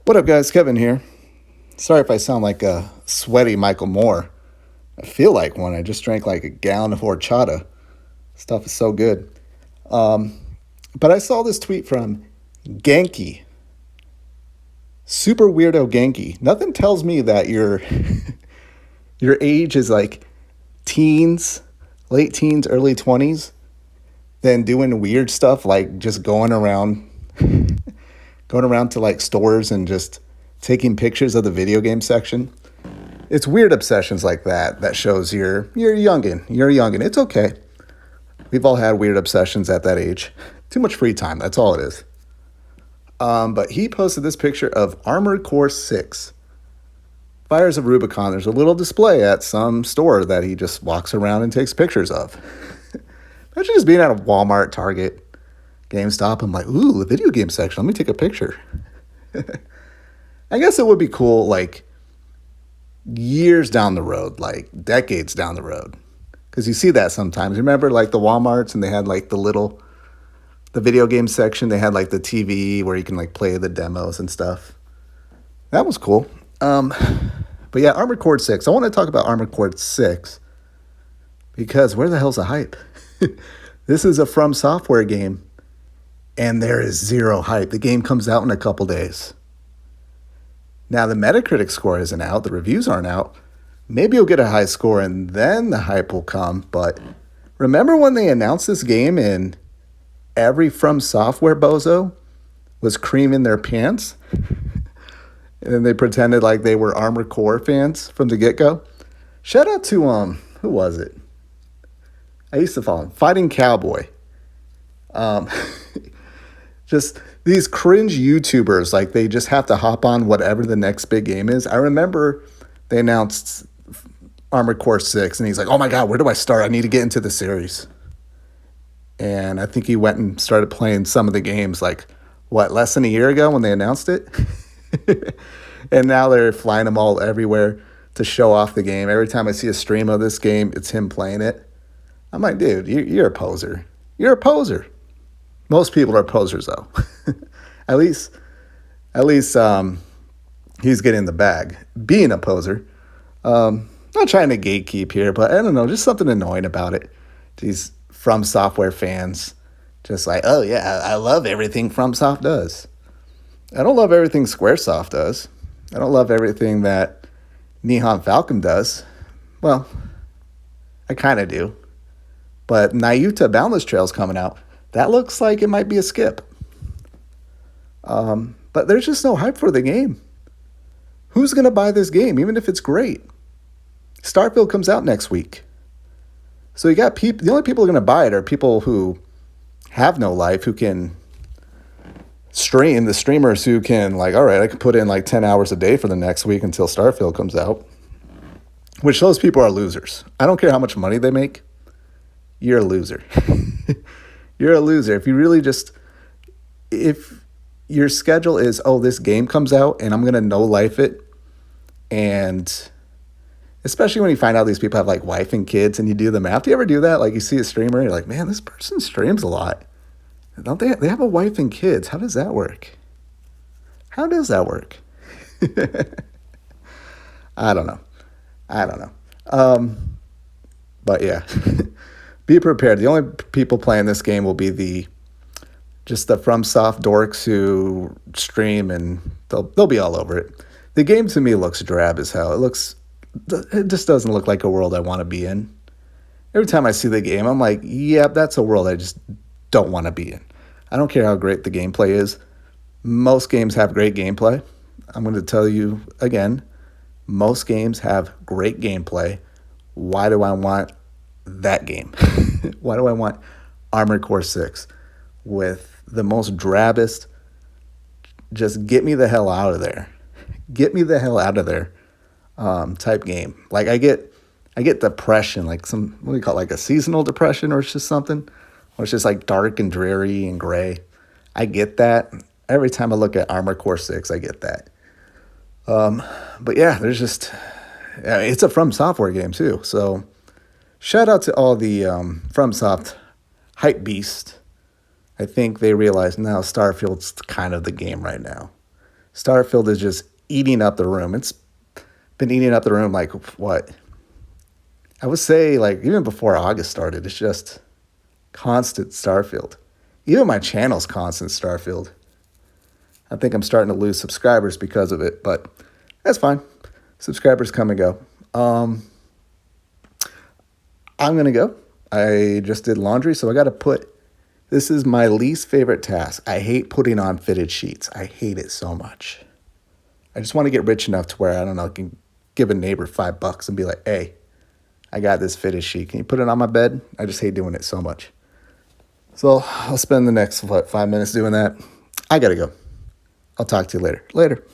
What up, guys? Kevin here. Sorry if I sound like a sweaty Michael Moore. I feel like one. I just drank like a gallon of horchata. Stuff is so good. Um, but I saw this tweet from Genki, super weirdo Genki. Nothing tells me that your your age is like teens, late teens, early 20s, than doing weird stuff like just going around to like stores and just taking pictures of the video game section. It's weird obsessions like that that shows you're youngin. You're a youngin. It's okay. We've all had weird obsessions at that age. Too much free time. That's all it is. But he posted this picture of Armored Core 6, Fires of Rubicon. There's a little display at some store that he just walks around and takes pictures of. Imagine just being at a Walmart, Target, GameStop. I'm like, ooh, the video game section. Let me take a picture. I guess it would be cool, like years down the road, like decades down the road, because you see that sometimes. Remember, like the WalMarts, and they had like the video game section. They had like the TV where you can like play the demos and stuff. That was cool. But yeah, Armored Core 6. I want to talk about Armored Core 6 because where the hell's the hype? This is a From Software game, and there is zero hype. The game comes out in a couple days. Now, the Metacritic score isn't out. The reviews aren't out. Maybe you'll get a high score, and then the hype will come. But remember when they announced this game and every From Software bozo was creaming their pants? And then they pretended like they were Armored Core fans from the get-go? Shout out to, who was it? I used to follow him. Fighting Cowboy. Um, just these cringe YouTubers, like they just have to hop on whatever the next big game is. I remember they announced Armored Core 6, and he's like, oh my God, where do I start? I need to get into the series. And I think he went and started playing some of the games like, what, less than a year ago when they announced it? And now they're flying them all everywhere to show off the game. Every time I see a stream of this game, it's him playing it. I'm like, dude, you're a poser. You're a poser. Most people are posers, though. at least, he's getting the bag. Being a poser. Not trying to gatekeep here, but I don't know, just something annoying about it. These From Software fans, just like, oh yeah, I love everything FromSoft does. I don't love everything Squaresoft does. I don't love everything that Nihon Falcon does. Well, I kind of do. But Nayuta Boundless Trail's coming out. That looks like it might be a skip. But there's just no hype for the game. Who's going to buy this game, even if it's great? Starfield comes out next week. So you got people. The only people who are going to buy it are people who have no life, who can stream. The streamers who can, like, all right, I can put in like 10 hours a day for the next week until Starfield comes out. Which those people are losers. I don't care how much money they make. You're a loser. You're a loser. If your schedule is, oh, this game comes out and I'm going to no life it, and especially when you find out these people have like wife and kids and you do the math. Do you ever do that? Like you see a streamer, you're like, man, this person streams a lot. Don't they have a wife and kids? How does that work? How does that work? I don't know. But yeah. Be prepared. The only people playing this game will be the FromSoft dorks who stream, and they'll be all over it. The game to me looks drab as hell. It just doesn't look like a world I want to be in. Every time I see the game, I'm like, yeah, that's a world I just don't want to be in. I don't care how great the gameplay is. Most games have great gameplay. I'm going to tell you again, most games have great gameplay. Why do I want that game? Why do I want Armored Core 6 with the most drabbest, just get me the hell out of there. Get me the hell out of there type game. Like I get depression, like what do you call it, like a seasonal depression, or it's just something, or it's just like dark and dreary and gray. I get that. Every time I look at Armored Core 6, I get that. But yeah, it's a From Software game too, so shout out to all the FromSoft hype beast. I think they realize now Starfield's kind of the game right now. Starfield is just eating up the room. It's been eating up the room like what? I would say like even before August started, it's just constant Starfield. Even my channel's constant Starfield. I think I'm starting to lose subscribers because of it, but that's fine. Subscribers come and go. I'm going to go. I just did laundry, so I got to put, this is my least favorite task. I hate putting on fitted sheets. I hate it so much. I just want to get rich enough to where, I don't know, I can give a neighbor $5 and be like, hey, I got this fitted sheet. Can you put it on my bed? I just hate doing it so much. So I'll spend the next, 5 minutes doing that. I got to go. I'll talk to you later. Later.